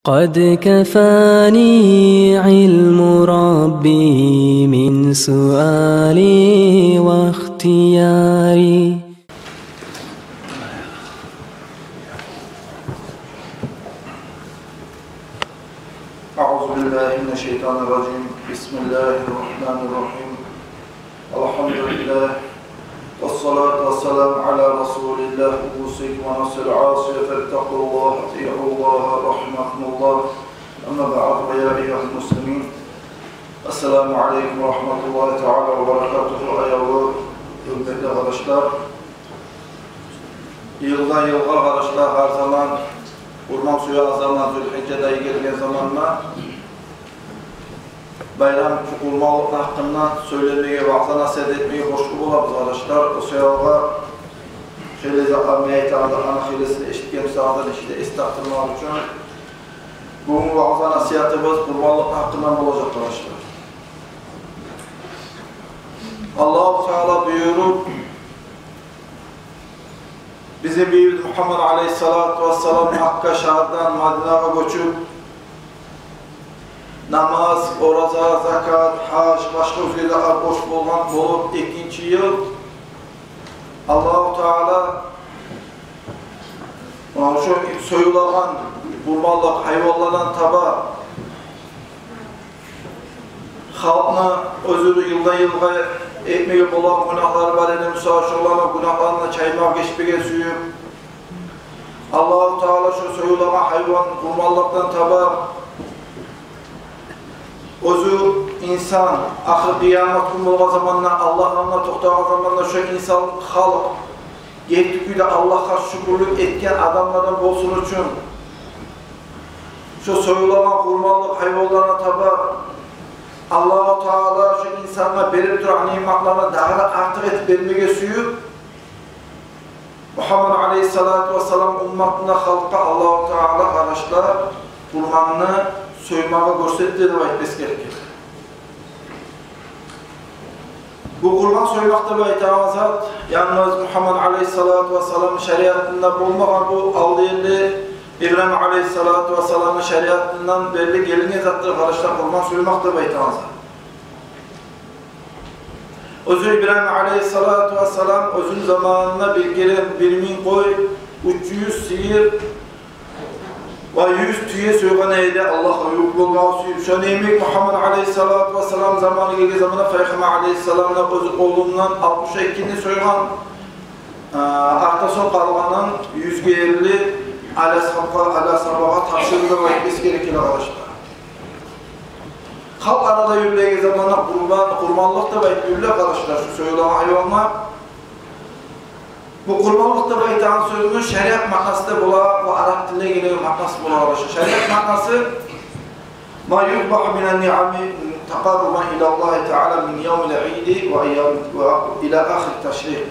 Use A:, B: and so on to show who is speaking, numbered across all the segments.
A: قد كفاني علم ربي من سؤالي واختياري.
B: أعوذ بالله من الشيطان الرجيم. بسم الله الرحمن الرحيم. الحمد لله والصلاة والسلام على رسول الله. أوصيكم ونفسي العاصية فاتقوا الله أطيعوا الله رحمكم الله. أما بعد فيا أيها المسلمين السلام عليكم ورحمة الله تعالى وبركاته. Ayağlı hürmetli arkadaşlar, yıldan yılga arkadaşlar her zaman Urman suyu azamdan Zülhicce dayı gelgen zamanla bayram kurmalık hakkından söylemeye, vaazda nasihat etmeye hoşgul olabız arkadaşlar. O seyahatla şöyle zaten ana hilesini eşitken sağdan işte estağfurullah için bugün vaazda nasihatımız kurmalık hakkından olacak arkadaşlar. Allah-u Teala buyurur, bizi bir Muhammed Aleyhisselatü Vesselam Hakka şahından Madine'ye göçüp namaz, oraza, zakat, hac, başka üzerinde boş bulup ikinci yıl Allah-u Teala şu soyulanan, kurbanlık, hayvanlardan taba halkına özürü yıldan yılga etmeye bulan günahları var eline müsaade olan günahlarına çaymak geçmeye suyu Allah-u Teala şu soyulanan hayvan, kurbanlıktan taba özü insan, ahir kıyamet günü zamanla Allah'ın toxtağı zamanla şu insan halk getdiküyle Allah'a şükürlük etken adamlardan olsun için şu soyulanan kurbanlık hayvanlarına taba Allah-u Teala şu insanla berip duran nimetlerine daha artık etip vermeye suyu Muhammed Aleyhisselatü Vesselam ümmetine halka Allah-u Teala arkadaşlar kurbanını soymağa görsettiği de etmesi gerekir. Bu kurban soymakta ve itaazat yalnız Muhammed Aleyhisselatü Vesselam'ın şeriatında bulmadan bu aldığında İbrahim Aleyhisselatü Vesselam'ın şeriatından belli gelinen zattır arkadaşlar kurban soymakta ve itaazat. Özü İbrahim Aleyhisselatü Vesselam özün zamanında bir gelen 1000 koy, 300 sihir ve 100 tüye soygan eydi Allah'a yük bulmağı suyu. Şu neymek Muhammed Aleyhisselatü Vesselam zamanı geldiği zamanda Peygamber Aleyhisselam'la özü oğlundan 62'ni soygan arkası kalmanın 150 ala sabaha taşırdı ve etmesi gerekir arkadaşlar. Halk arada yürüyeceği zamanda kurbanlık da bekliyorlar arkadaşlar şu soyulan hayvanlar. Bu kurbanlıkta ve itaat sözünün şeriat manası da bula ve Arap diline gelen manası bula arkadaşlar. Şeriat manası ma yuzbahu minen ni'ami taqarruban ila Allah Teala min yevmil eidi ve ila ahir teşrik.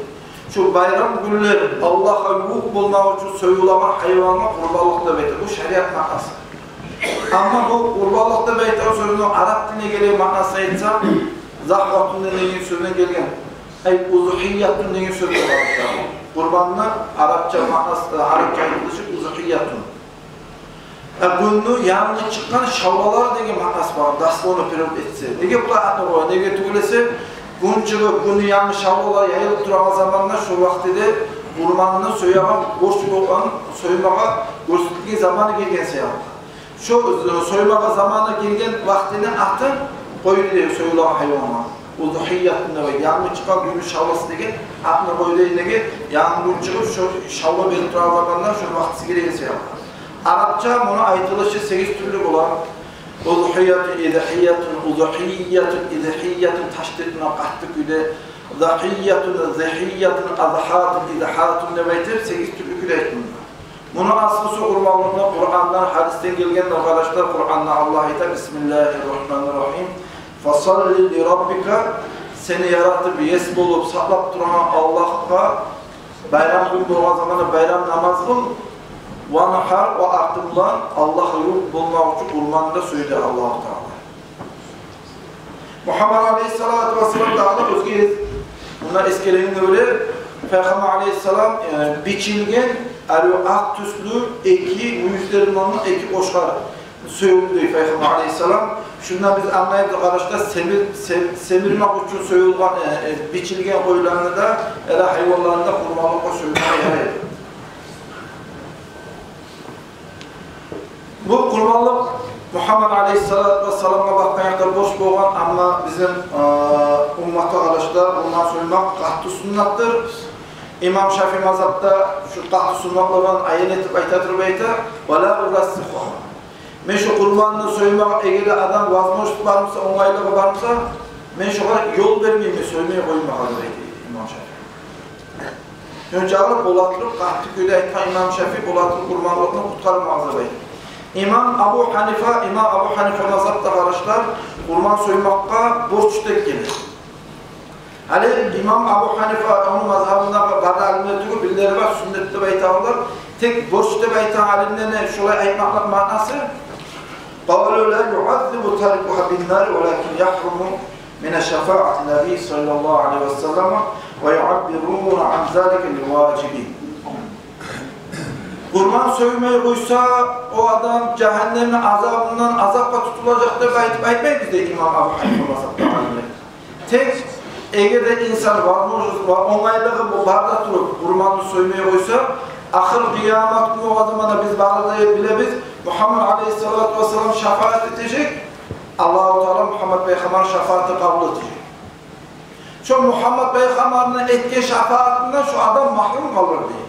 B: Şu bayram günleri Allah'a yük bulmak için soyulanan hayvanlar kurbanlıkta beytir. Bu şeriat manası. Ama bu kurbanlıkta beytir sözünün Arap diline gelen manası ise zahvatun denen sözüne gelgen. Uzuhiyyatun denen sözü var. Kurbanlar Arapça manası, Arapça yapılışı uzuhiyyatun. Bunu yanına çıkan şavlalar degen manası var. Daslonu periyot etse. Nege bu adını koyar? Nege tügülese gün çıkıp bunu yanına şavlalar yayılıp duran zamanlar şu vaktide kurbanını soyağa, boş olan soymağa gösterdiği zamanı gelgense yapar. Şu soymağa zamanı gelgen vaktine atın koyuluyor soyulan hayvanlar. Uzuhiyyatında ve yanına çıkan gümüş şavlası degen atına koyuluyor dege yanına çıkıp şu şavla belirttiği zamanlar şu vaktisi gelgense yapar. Arapça bunu aytılışı 8 türlü olan uzuhiyyatun, izahiyyatun taşdidine qattık üde zahiyyatun, zehiyyatun, azhatun, izahatun demeytip 8 türlü küle etmiyor. Bunun aslısı kurbanlığında Kur'an'dan, hadisten gelgen arkadaşlar Kur'an'da Allah'a ita Bismillahirrahmanirrahim. Fasalli li rabbika seni yaratıp yes bulup saklap duran Allah'a bayram günü olan zamanı bayram namaz kıl ve nahar ve ardından Allah'a yük bulmak için kurbanında söyledi Allah-u Teala. Muhammed Aleyhisselatü Vesselam dağılır özgeyiz. Bunlar eskelerin öyle Peygamber Aleyhisselam biçilgen ak tüslü eki, yüzlerinden eki koşar. söyüldü Peygamber Aleyhisselam. Şundan biz anlayıp karışta semirmek için söyülgen, biçilgen koyularını da hayvanlarında kurbanlıkla söyülmeye yaraydı. Bu kurbanlık Muhammed Aleyhisselatü Vesselam'a bakmayakta boş boğan ama bizim ümmete karışta bundan söylemek katı sünnattır. İmam Şafii mazhabda şu katı sünnatlardan ayin etip aytadır beyte وَلَا اُرَسِّخُهَا Men şu kurbanını söylemek eğer adam vazgeçip varmışsa, onaylığı varmışsa men şu kadar yol vermeyeyim söylemeye koymak beyte İmam Şafii. Önce alıp Polatlık, katı köyde aytan İmam Şafii Polatlık kurbanlığını kurtarmazdı beyte. İmam Abu Hanife mazhabda karışlar kurban soymakka borç tek gelir. Hani İmam Abu Hanife onun mazhabında bazı alimler birileri var sünnetli beytağlar tek borçlu beytağ alimlerine şolay aytmaklar manası قَوَلُوا لَا يُعَذِّبُ تَرِكُهَا بِالنَّارِ وَلَكِنْ يَحْرُمُ مِنَ شَفَاعَةِ النَّبِيِّ صَلَّى اللّٰهُ عَلَيْهِ وَسَلَّمَ وَيُعَبِّرُونَ عَنْ ذَلِكَ لِلْوَاجِبِينَ Kurban soymayı koysa o adam cehennemin azabından azapla tutulacaktır ve aytmayız bizde İmam Abu Hanife mazhabında. Tek eğer de insan var, onaylığı bu barda durup kurbanı soymaya koysa ahir kıyamet günü o zamanda biz barda bilebiz Muhammed Aleyhisselatü Vesselam şefaat edecek Allah-u Teala Muhammed Peygamber şefaati kabul edecek. Şu Muhammed Peygamber'in etki şefaatinden şu adam mahrum kalır diye.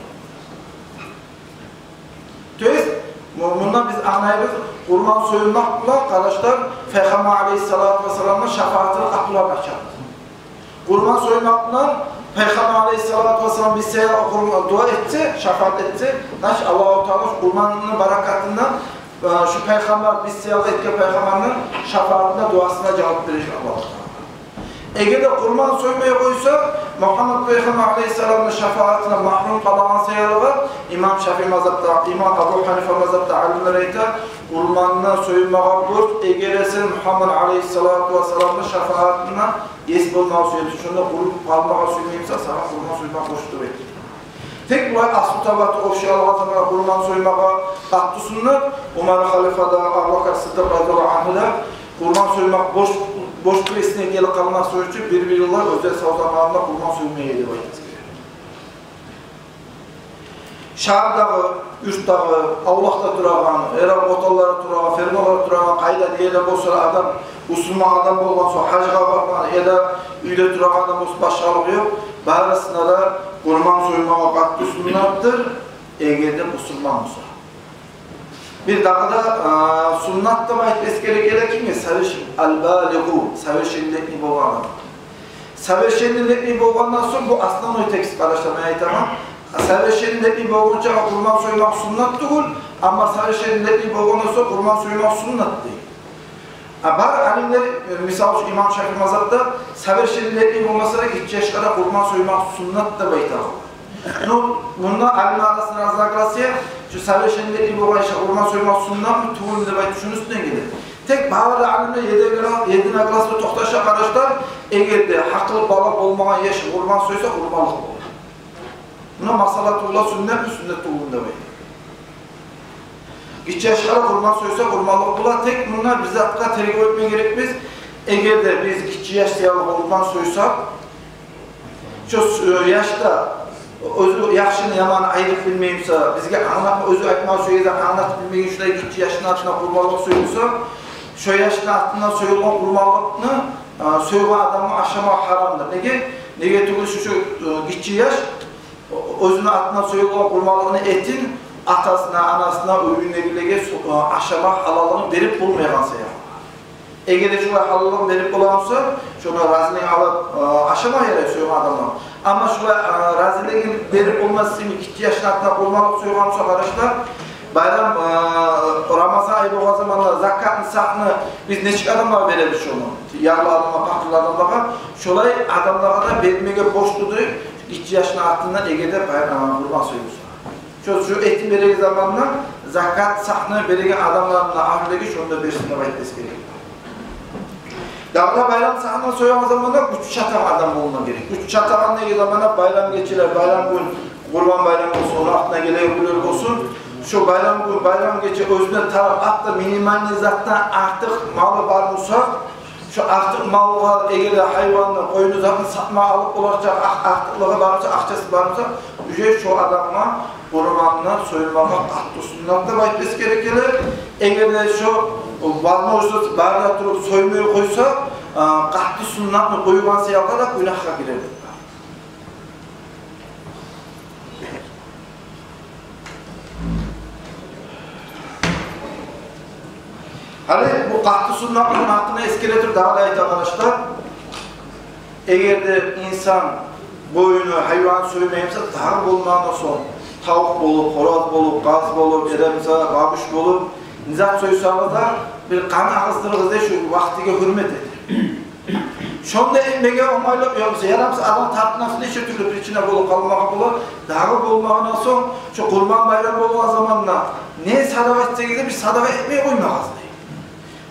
B: Töyüz, bundan biz anlayabiliriz, kurban soyulmakla kardeşler Peygamber Aleyhisselatü Vesselam'ın şefaatini kapılar açardı. Kurban soyulmakla Peygamber Aleyhisselatü Vesselam bir seyahat dua etti, şefaat etti. Allah-u Teala kurbanının barakatından şu Peygamber bir seyahat etti Peygamber'in şefaatine duasına cevap verecek Allah-u Teala. Eğer de kurban soymaya koysa Muhammed Peygamber Aleyhisselam'ın şefaatine mahrum kalan seyahatı var. İmam Şafii mazhabda, İmam Abu Hanife mazhabda alimler aytar kurbanına soyulmağa borç eğer ise Muhammed Aleyhisselatü Vesselam'ın şefaatine yes bulmağı söyledi. Şunda kurup kalmağa soymayımsa sana kurban soymak borçtur belki. Tek bu asıl tabatı ofşalı zamana kurban soymağa kattı sünnet. Umar Halifa'da, Abu Bakr Sıddık radıyallahu anh'da kurban soymak boş küresine gelip kalmak soyucu bir yıllar özel savzamanında kurban soymaya yedi bayız. Şahar dağı, üst dağı, avlakta durağın, Erab otallara durağın, fermalara durağın, kayda diyeler bolsa adam, usulman adam bolgan sonra hacıga bakman ya da üyde durağın adam olsa başarılı yok. Barasında da kurban soymağa kattı sünnattır, eğer de usulman olsa. Bir daha da sunnatta aytmesi gerekir ki seviş al-baligu, sevişinlikli bolgan adam. Sevişinlikli bolgandan sonra bu aslan o tekst kardeşlerime aytamam. Sevişinlikli bolgunca kurban soymak sunnat değil, ama sevişinlikli bolgandan sonra kurban soymak sunnat değil. Bazı alimler, misal şu İmam Şafii mazhabda sevişinlikli olmasına 2 yaşlara kurban soymak sunnat da baytamam. Bunda alimler arasında razılaşıyor. Şu sevişinlikli bolgan kurban soymak sunnat mı tuğul da bayt şunun üstüne gelir. Tek bazı alimler 7 klasda toxtaşa karışlar, eğer de haklı balık olmayan yaş kurban soysa kurbanlık olur. Buna masalatullah sünnet mi sünnet tuğul da bayt. 2 yaşlara kurban soysa kurbanlık olur. Tek bunlar bize hakkında tergip etmeye gerekmez. Eğer de biz 2 yaşlı kurban soysak, şu yaşta özü yaxşını yamanı ayırıp bilmeyimse, bizge özü aytmağı söyleyip anlatıp bilmeyin şurada 2 yaşının altına kurbanlık soyulsa, şu yaşının altından soyulgan kurbanlıkını soyulgan adamı aşamak haramdır. Nege tügül şu 2 yaş özünün altından soyulgan kurbanlığını etin atasına, anasına, övünle birlikte aşamak halalını verip bulmayansa ya. Eğer de şuna halalını verip bulansa, şuna raziliğini alıp aşamak yere soyulgan adamlar. Ama şuna raziliğini verip olması için 2 yaşın altına kurbanlık soyulgansa arkadaşlar, bayram Ramazan ayı o zamanlar zakat nisabını biz neçik adamlara veririz şunu. Yarlı adama, pakırlı adamlara. Şolay adamlara da vermeye borçludur. 2 yaşın altından Ege'de bayram kurban soyulsa. Şu etin verili zamanla zakat sahne verilen adamlarına ahirlegi şunu da versinler baytesi gerekiyor. Dağda bayram sahne soyulan zamanlar 3 çatan adam olma gerek. 3 çatan ne zamana bayram geçirir, bayram gün kurban bayramı olsun, onun altına geliyor olsun. şu bayram geçe özüne taraf atla minimal zattan artık malı var olsa şu artık mal var eğer hayvanla koyunu zaten satma alıp olacak artıklığı varsa akçası varsa ücret şu adamla kurbanla soyulmama katlı sünnatta baytmesi gerekir. Eğer de şu varma olsa barda durup soymayı koysa katlı sünnatını koyulansa yaparak günahka girer. Hani bu katlı sünnatının hakkını eskiletir daha layık arkadaşlar. Eğer de insan boyunu hayvan soymayımsa daha bulmağına son tavuk bulup, horoz bulup, gaz bulup, mesela babuş bulup nizat soysanız da bir kan ağızdırığızda şu vaktiga hürmet edin. Şonda emege omaylıp yoksa yaramsa adam tartınasını işe türlü bir içine bulup kalmağa bulur. Daha bulmağına son şu kurban bayramı olan zamanla ne sadaka etseniz de bir sadaka etmeye koymağız.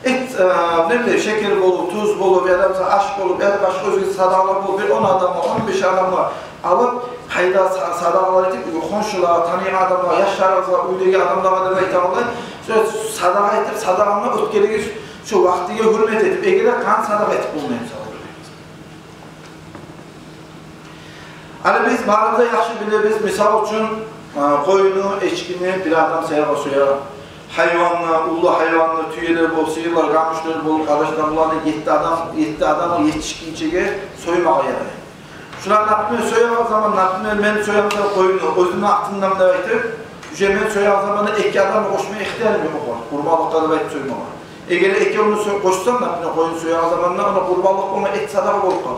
B: Et, ne bileyim şeker bulup, tuz bulup, ya da aşk bulup, ya da başka özgür sadakalar bulup, bir 10 adamla, 15 adamla alıp, hayda sadakalar edip, konşulara, tanıyan adamlara, yaşlarımıza, uydaki adamlara da baytamlar, şöyle sadaka edip, sadakamla ötkeli şu vaktiye hürmet edip, eğer kan sadaka edip bulmayayım sağlayabiliriz. Hani biz bazıda yaxşı biliriz, misal için koyunu, eşkini bir adam seyahat suya, hayvanla, ulu hayvanla, tüyeler bol, sıyırlar, kamışlar bol, kardeşler bulanı 7 adam yetişkinçege soymağa yarayın. Şular napını soyamağı zaman, napını ben soyamağı koyunu, özünün aklından da baytır, men soyamağı zamanı iki adamı koşmaya ihtiyarım yok var, kurbanlıkları baytır soymağa. Eğer iki onu koşsam napını koyunu soyamağı zamanında ona kurbanlık ona et sadaka olup kalır.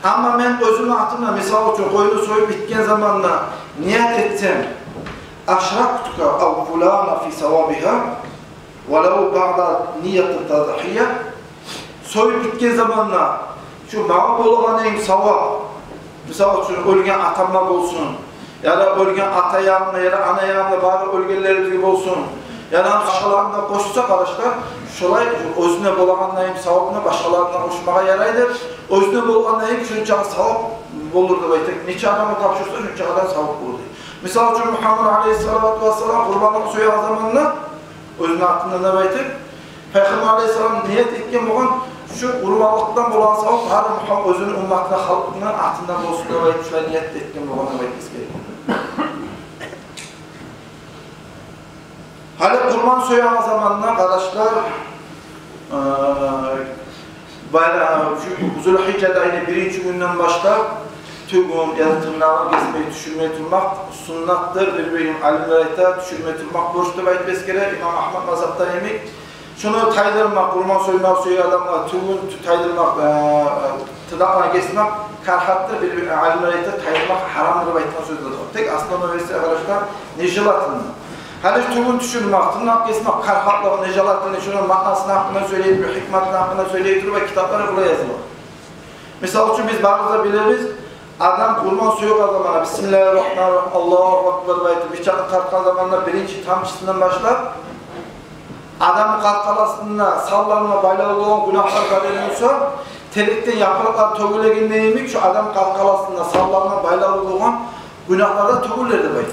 B: Ama ben özümün aklımda, misal için koyunu soyup bitken zamanla niyet etsem, أشركتك أو فلان في ثوابها ولو بعد نية التضحية soyup bitken zamanla şu mağa boluğan en savab misal için ölgen atamla olsun ya da ölgen ata yanına ya da ana yanına bari ölgenleri gibi olsun ya da başkalarına koşsa arkadaşlar şolay özüne bolağanlayım savabına başkalarına koşmaya yaraydır özüne bolağanlayım şunca savab bulurdu baytık neçe adamı tapşırsa şunca kadar savab bulurdu. Misal için Muhammed Aleyhisselatü Vesselam kurbanlık suyu zamanında özünün aklında ne baytık? Peygamber Aleyhisselam niyet etken olan şu kurbanlıktan olan savab her Muhammed özünün ümmetine halkının aklından olsun da baytmışlar niyet etken olan ne baytız gerekiyor. Hani kurban suyu zamanında arkadaşlar Zülhicce'de aynı birinci günden başlar tügün ya da tırnağı kesmeyi düşürmeyi tutmak sunnattır. Bir alimlerine düşürmeyi tutmak borçlu bayit beskere İmam Ahmed mazhabtan emek. Şunu taydırmak, kurban soymak, suyu adamla tügün taydırmak, tırnakla kesmek karhattır. Bir alimlerine taydırmak haramdır bayittan sözüdür. Tek aslında verisi arkadaşlar nejilatını. Hani tügün düşürmek, tırnak kesmek karhatla nejilatını şunun maknasını hakkında söyleyip, hikmetini hakkında söyleyip ve kitapları buraya yazılır. Misal için biz bazıda biliriz. Adam kurban suyu zamanı Bismillahirrahmanirrahim Allahu Ekber baytı bıçaklı kalkan zamanında birinci tamçısından başlar. Adamın kalkalasında sallarına baylalı olan günahlar kadar olsa telikten yapraklar tögüle neymiş şu adam kalkalasında sallarına baylalı olan günahlarda tögülerde baytı.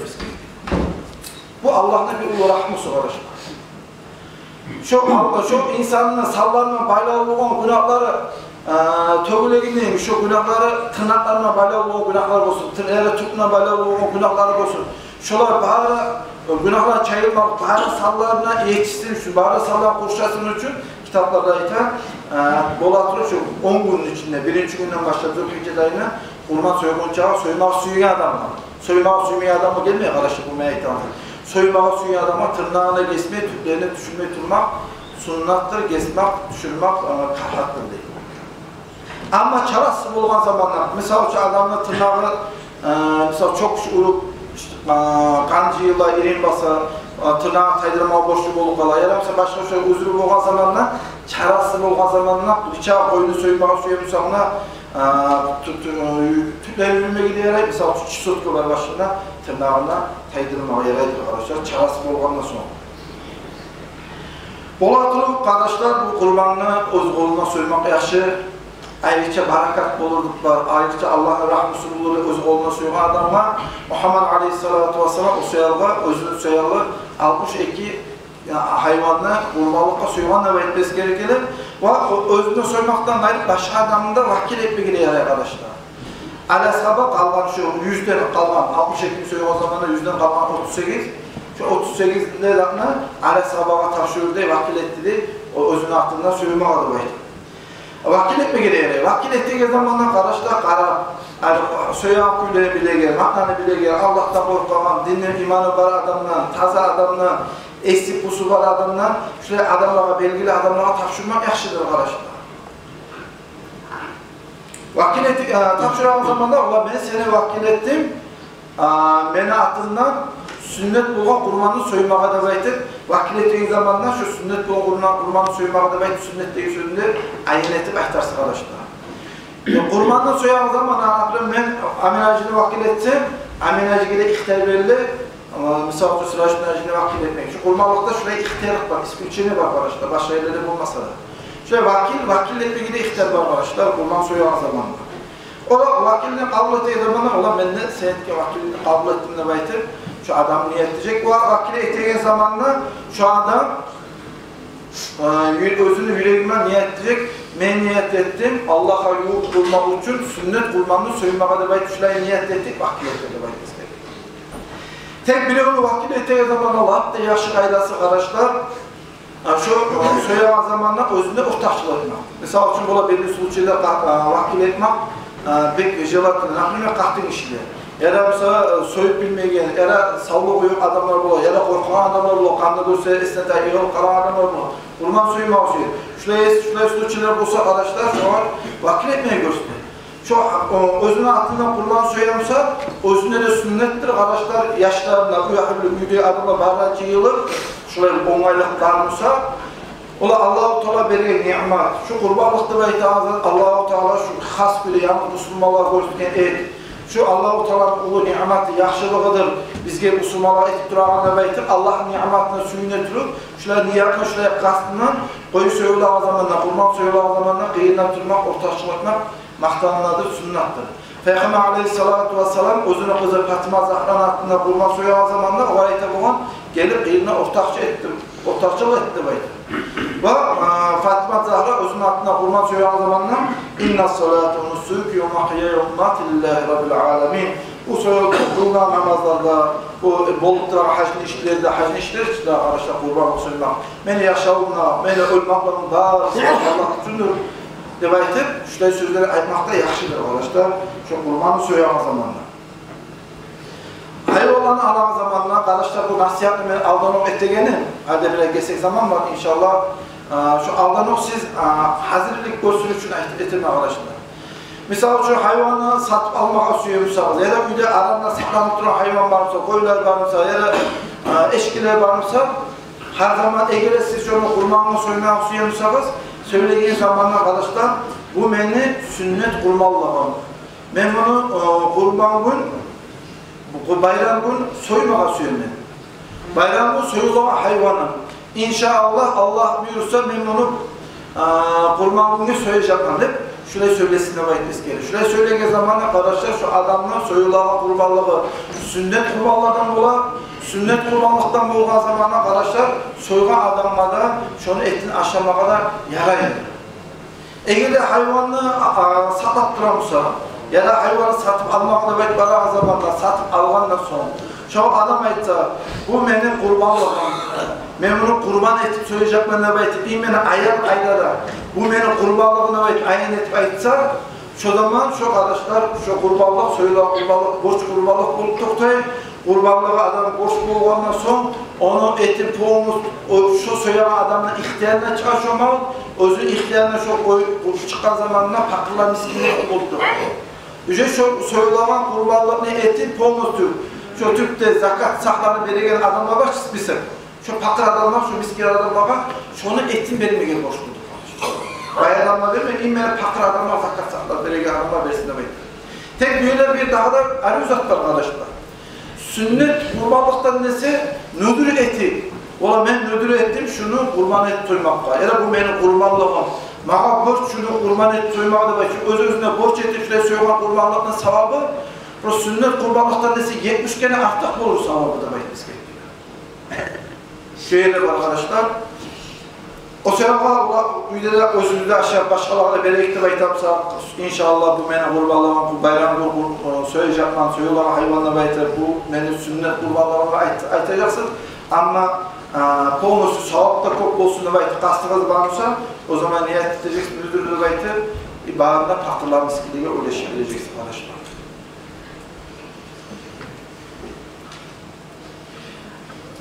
B: Bu Allah'ın bir ulu rahmusu arkadaşlar. Şu insanın sallarına baylalı olan günahları tögüle neymiş şu günahları tırnaklarına baylalı olan günahlar olsun, tırnağıyla tutuna baylalı olan günahlar olsun. Şolar bari günahlar çayılmak, bari sallarına yetişsin, bari sallar kurşasının için kitaplarda ayeten bolatırı şu 10 günün içinde, birinci günden başladığı Zülhicce ayına kurban soyguncağı soymak suyu adamlar. Soymak suyu adamı gelmiyor arkadaşlar bu meytanı. Soymak suyu adama tırnağına kesmeyi, tüplerini düşürmeyi tutmak sunnattır, kesmek, düşürmek karhattır değil. Ama çarası bulgan zamanlar, misal şu adamla tırnağı, misal çok urup, kancıyla irin basa, tırnağı taydırma boşluk olup kala, ya da mesela başka şey uzuru bulgan zamanlar, çarası bulgan zamanlar, bıçağı koyunu soymağı suya müsamına, tüpleri yürüme gidiyorlar, misal şu çisotkolar başına tırnağına taydırma yaraydır arkadaşlar, çarası bulgandan sonra. Bolatılık arkadaşlar bu kurbanını öz koluna soymak yaşı, ayrıca barakat bulurduklar, ayrıca Allah'ın rahmeti bulur, öz olma soygan adamlar Muhammed Aleyhissalatu vesselam o soyalığa, özünün soyalı 62 hayvanını kurbanlıkta soygan da etmesi gerekir. Ve özünü soymaktan gayrı başka adamın da vakil etmek gerekiyor arkadaşlar. Al-Ashab'a kalan şu 100'den kalan 62 soygan zamanında 100'den kalan 38. Şu 38 adamını Al-Ashab'a taşıyordu, vakil etti. O özünün aklından soymak adı var. Vakil etmek gerekiyor. Vakil ettiği zamanlar kardeşler kara, soyan kuyuları bile gelir, maknanı bile gelir, Allah'tan korkan, dinle imanı var adamdan, taza adamdan, eski pusu var adamdan, şöyle adamlara, belgili adamlara tavşırmak yaşlıdır kardeşler. Vakil ettik, tavşıran zamanlar, ola ben seni vakil ettim, beni atından sünnet bulgan kurbanı soymağa da baytır. Vakil ettiğin zamanlar şu sünnet bulgan kurbanı soymağa da baytır, sünnetteki sözünde ayin etip ahtarsın arkadaşlar. Kurbanı soyan zaman ben aminacını vakil etsem, aminacıya ihtiyar verildi. Misal-ı sırajını vakil etmek. Şu kurbanlıkta şuraya ihtiyarlık var, ismi var arkadaşlar, başka yerlerde bulmasa da. Şöyle vakil etmek de ihtiyar var arkadaşlar, kurban soyan zamanlar. O da vakilini kabul ettiği zamanlar, ola ben de senetki vakilini kabul ettim de baytır. Şu adam niyet edecek. Bu vakile ettiğin zamanla şu adam özünü yüreğime niyet edecek. Ben niyet ettim. Allah'a yurt bulmak için sünnet kurbanını soyunmaya da bayt şuraya niyet ettik. Vakile ettiği bayt istedik. Tek bile onu vakile ettiği zaman Allah da yaşı kaydası kardeşler. Şu soyunma zamanla özünde ortakçılık etmek. Mesela için bu belli sulçuyla vakile etmek bek jelatın, nakline kahtın işidir. Ya da mesela soyup bilmeyen, ya da sallı koyup adamlar olur, ya da korkan adamlar olur, kanlı dursa esneten yol kalan adamlar olur. Kurban soyunma olsuyor. Şuraya suçlular bulsa arkadaşlar şu an vakil etmeye gösteriyor. Şu özünün altından kurban soyamsa, özünde de sünnettir arkadaşlar. Yaşlarında, uyaklı büyüdüğü adamla bağıracı yılır, şuraya onaylık darmışsa, ola Allah-u Teala verilen nimet. Şu kurbanlıkta ve itaatı Allah-u Teala şu has bir yanı Müslümanlar görürken et. Şu Allah-u Teala'nın ulu nimeti, yaxşılığıdır. Bizge Müslümanlar etip durağına baytır. Allah'ın nimetine suyunu tutup, şöyle niyetine, şöyle kastından, koyu söylüğü zamanında, kurban söylüğü zamanında kıyından durmak, ortaçlık etmek, maktanınadır, sünnettir. Peygamber Aleyhissalatu vesselam özünü kızı Fatıma Zahran hakkında kurban söylüğü zamanında o ayette bugün gelip kıyından ortaçlık etti baytır. Ve Fatıma Zahra özünün hakkında kurban söylüğü zamanında İnna salatu nusuki ve mahya ve ummati lillahi rabbil alamin. Bu kılınan namazlarda, bu bolluklar hacın işlerinde, hacın işleri için arkadaşlar kurban söylemek. Beni yaşamına, beni ölmeklerin daha Allah bütündür. Debaytip, şöyle sözleri aytmakta yaxşıdır arkadaşlar. Şu kurbanı söyleyen zamanında. Hayır olanı alan zamanla, arkadaşlar bu nasihatını ben aldanok ettiğini, hadi bile geçsek zaman var inşallah. Şu aldanok siz hazırlık görsün için etirme arkadaşlar. Misal şu hayvanı satıp almak istiyorsanız ya da bir aranda saklanıp duran hayvan varsa, koyunlar varsa ya da eşkiler varsa her zaman eğer siz şunu kurbanını soymak istiyorsanız söylediğiniz zamanla arkadaşlar bu beni sünnet kurmallamam. Ben bunu kurban gün, bu bayram gün soymağa istiyorum. Bayram gün soyulama hayvanım. İnşallah Allah buyursa ben bunu kurban günü soyacağım deyip şuraya söylesin de bayitmesi gerekir. Şuraya söylediği zamanla arkadaşlar şu adamlar soyulama kurbanlığı sünnet kurbanlardan dolayı sünnet kurbanlıktan bulgan zamanla arkadaşlar soygan adamlarda şunu etin aşağıma kadar yarayın. Eğer de hayvanı satıp duramsa ya da hayvanı satıp almakla bekleyen zamanla satıp algandan sonra şu adam aytsa bu benim kurbanlığım. Ben bunu kurban etip söyleyecek ben de baytip beni ayar bu benim kurbanlığına ayın etip aytsa şu zaman şu arkadaşlar şu kurbanlık söylüyor kurbanlık borç kurbanlık bulup toktayın. Kurbanlığı adam boş bulgandan son onun eti poğumuz şu söyleyen adamın ihtiyarına çalışıyor özü ihtiyarına şu çıkan zamanında fakirler miskinlik buldu. Üce şu söyleyen kurbanlığın eti poğumuz şu Türk'te zakat saklarını verilen adamlar var bizim. Şu fakir adamlar, şu miskin adamlar var, şunu etin verilmeye boş buldu. Bay adamlar vermiyor, inmeyen fakir adamlar zakat saklarını verilen adamlar versin demek. Tek böyle bir daha da arı uzatlar arkadaşlar. Sünnet kurbanlıktan nesi? Nödür eti. Ola ben nödür ettim şunu kurban et toymakla. Ya da bu benim kurbanlığım. Mağa borç şunu kurban et soymağa da başlıyor. Öz-özüne borç etip şöyle soyma kurbanlıkların savabı bu sünnet kurbanlıktan dese 70 kere artık olur savabı da başlıyor. Şöyle arkadaşlar. O sebeple videoda özünüzde aşağı başkalarına bereketli baytamsa inşallah bu meni kurbanlarına bu bayram söyleyecekler, söylüyorlar hayvanla baytar bu meni sünnet kurbanlarına aytacaksın. Ama konusu savapta çok olsun da baytar kastınız varsa o zaman niyet edeceksin, müdürlüğü baytar ibarında pahtırlar miskiliğe ulaşabileceksin arkadaşlar.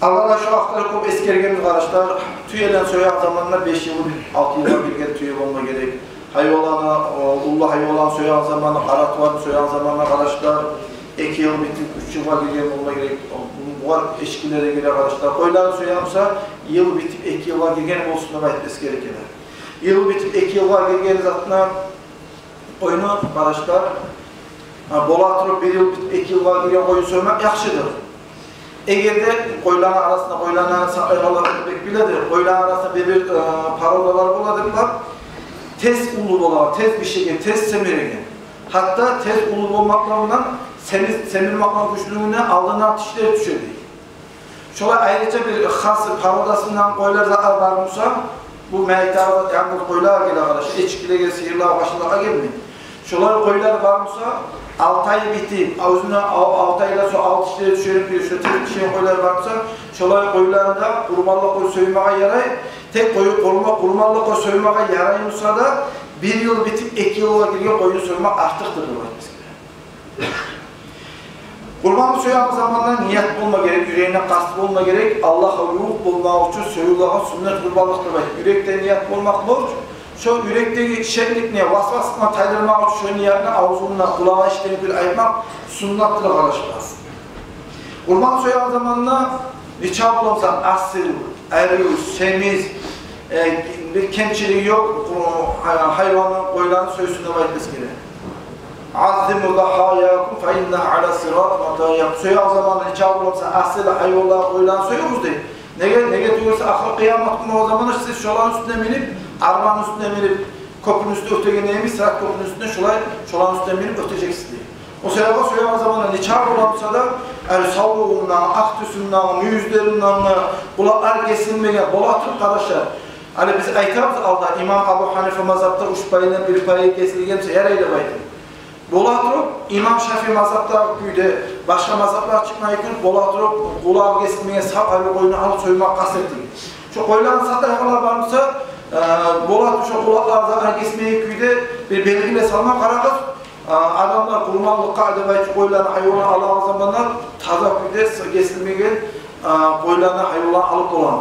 B: Allah'a şu haftaları çok eskergemiz arkadaşlar. Tüyelen soyan zamanlar 5 yıl, 6 yılda bir kere tüye olma gerek. Hayvalana, ullu hayvalan soyan zamanlar, aratvarını soyan zamanlar arkadaşlar 2 yıl bitip 3 yıla girgen olma gerek. Bu var eşkilere göre arkadaşlar. Koyları soyansa yıl bitip 2 yıla girgen olsun da etmesi gerekir. Yıl bitip 2 yıla girgen zatına oyunu arkadaşlar bolatırıp 1 yıl bitip 2 yıla girgen koyun soymak yaxşıdır. Eğer de koyların arasında koyların saklaymaları pek biledir. Koyların arasında bir parolalar oladırlar. Tez ulu olar, tez bir şey, tez semiregen. Hatta tez ulu olmaklarından semirmakla güçlüğüne aldığını artışları düşer değil. Şöyle ayrıca bir has parodasından koylar zaten varmışsa bu meytarda yalnız koylar gelir arkadaşlar. Eçkile gel, sihirler başında gelmeyin. Şöyle koylar varmışsa 6 ay bitti, ağzına 6 ayla sonra 6 işleri düşürüp bir şu tek bir şey koylar varsa şolay koylarında kurbanlık koy soymağa yaray, tek koyu kurbanlık koy soymağa yaraymışsa da 1 yıl bitip 2 yıla girgen koyun soymak artıktır diyor. Kurbanlık soyan zamanında niyet bulma gerek, yüreğine kastı bulma gerek, Allah'a yuh bulmak için soyulağa sünnet kurbanlıktır. Yürekte niyet bulmak borç. Şu yürekteki şerlikliğe, vasvasına taydırmak için şu niyetine, ağzına, kulağa işlerini bir ayırmak sunnattır arkadaşlar. Kurban soyan zamanında nikah bulamsa asil, eril, semiz, bir kemçiliği yok, hayvanın koyulan söysünde baytmesi gerekir. Azzimu dahayakum fe inneha ala sirat matayyak. Soyan zamanında nikah bulamsa asil, hayvanlara koyulan soyumuz değil. Nege diyorsa ahir kıyamet günü o zaman siz şolan üstüne binip armanın üstüne binip köprünün üstüne ötegeneymiş, sırat köprünün üstüne şolan üstüne binip öteceksiniz diye. O sebeple soyan zamanında nikah bulamsa da savruğundan, aktüsünden, müyüzlerinden, kulaklar kesilmeye, bolatır kardeşler. Hani biz aytamiz alda İmam Abu Hanife mazhabda 3 payından bir payı kesilgense her ayda baytır. Bolatırıp İmam Şafii mazhabda güyde başka mazhablar çıkmayıken bolatırıp kulağı kesilmeye sağ ayrı koyunu alıp soymak kasettir. Şu koyulan satayakalar varmışsa bolatır şu kulaklar zaten kesmeye güyde bir belgiyle salma karakız. Adamlar kurmanlıkka adebayçı koyularını hayvanı alan zamanlar taza güyde kesilmeye koyularını hayvanı alıp dolan.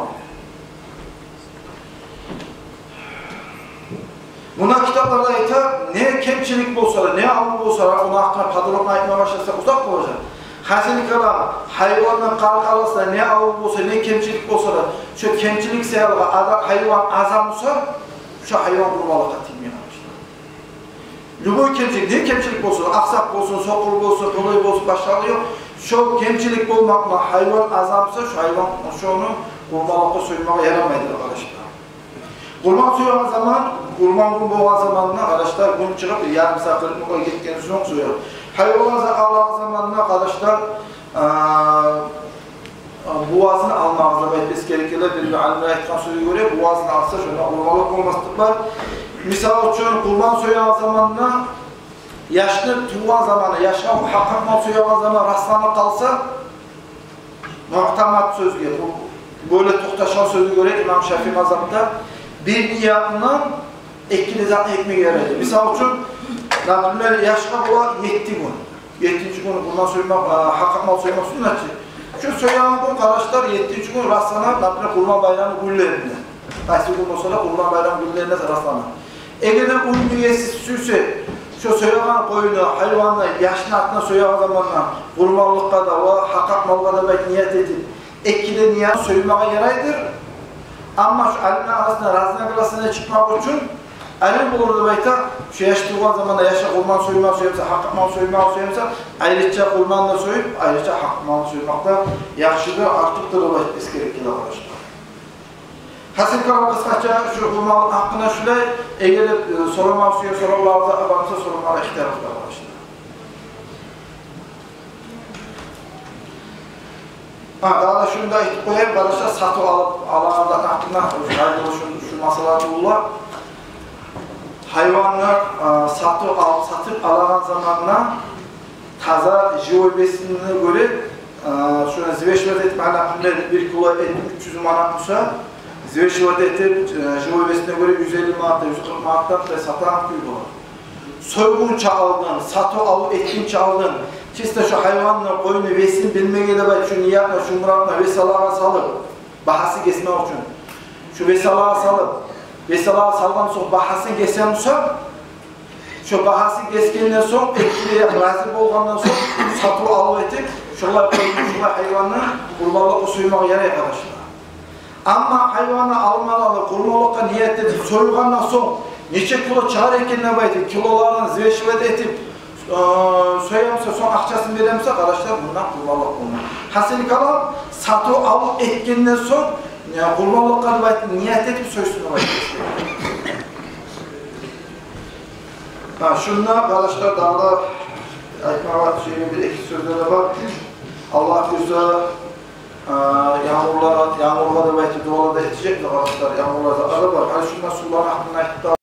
B: Buna kitaplarda ayta ne kemçilik bolsa, ne avlu bolsa, ona hakkında padronla aytmaya başlasa uzak olacak. Hazini kalan hayvandan kalkalasına ne avlu bolsa, ne kemçilik bolsa da şu kemçilik seyahatıga hayvan azam olsa, şu hayvan kurmalıkta tilmeye başlar. Lüboy kemçilik, ne kemçilik bolsa, aksak bolsun, sokul bolsun, kolay bolsun, başarılı yok. Şu kemçilik olmakla hayvan azamsa, şu hayvan şunu kurmalıkta soyunmaya yaramaydır arkadaşlar. Kurban soyan zaman, kurban gün boğan zamanına arkadaşlar gün çıkıp yarım saat 40 dakika gitken soğuk soyuyor. Hayvanlarınızı alan zamanına arkadaşlar boğazını almamızda belki gerekirler. Bir alimler etkan sözü göre boğazını alsa şöyle kurbanlık olmasıdır var. Misal için kurban soyan zamanına yaşlı tuğan zamanı, yaşlı hakikatman soyan zaman rastlanıp kalsa muhtamat söz gelir. Böyle tohtaşan sözü göre İmam Şafii mazhabında bir niyatından ekili zaten ekmek yaraydı. Misal için Rabbimler yaşka boğa 7 gün. 7. gün bundan soymak, hakikatman soymak sünnetçi. Şu soyan gün arkadaşlar 7. gün rastlanan Rabbimler kurban bayramı güllerinde. Kaysi gün olsa da kurban bayramı güllerinde rastlanan. Eğer de üyesiz süse, şu soyan koyunu, hayvanla, yaşlı altına soyan zamanla kurbanlıkta da, o hakikatmalga da belki niyet edin. Ekili niyat soymağa yaraydır. Ama şu alimler arasında razına kılasına çıkmak için alim bulurdu bayta şu yaşlı zamanda yaşa kurban soyma soyumsa, hakikatman soyma soyumsa ayrıca kurbanla soyup ayrıca hakikatman soymakta yaxşıdır, artıktır olaydı gerekli arkadaşlar. Hasil kalan kısaca şu kurmalın hakkında şöyle eğer sorulmak suya sorularsa abansa sorulmalar ihtiyaç var arkadaşlar. Daha da şunu da koyayım arkadaşlar, satı alanlardan hakkında şu masalar bulurlar. Hayvanlar satıp alan zamanla taza jivol besinine göre şöyle zivişvat etip bir kilo et 300 manat olsa zivişvat etip jivol besinine göre 150 manat, 140 manattan ve satan kuydu olur. Soygunça aldın, satı alıp etkinçe aldın. Çiste şu hayvanla koyunu besin bilmeye de var, şu niyatla, şu muratla vesalağa salıp, bahası kesmek için. Şu vesalağa salıp, vesalağa saldan sonra bahasını kesen sonra, şu bahası keskenden sonra, etkiliye razı olgandan sonra satı alıp etip, şunlar koyunu, şunlar hayvanla kurbanlıkla soymak yere arkadaşlar. Ama hayvanı almalı, kurbanlıkla niyet edip, soygandan sonra, neçe kilo çağır ekenine baydı, kilolarını zveşvet etip, soyamsa, son akçasını veremse arkadaşlar bundan kurbanlık olmaz. Hasili kalan satı alıp etkenden sonra kurbanlıkla niyet edip soysuna baydı. Şundan arkadaşlar daha da ayıkmağa bir iki sözleri var. Allah bize yağmurlara da belki dualarda yetecek arkadaşlar. Yağmurlarda arı var. Hani şundan suların hakkında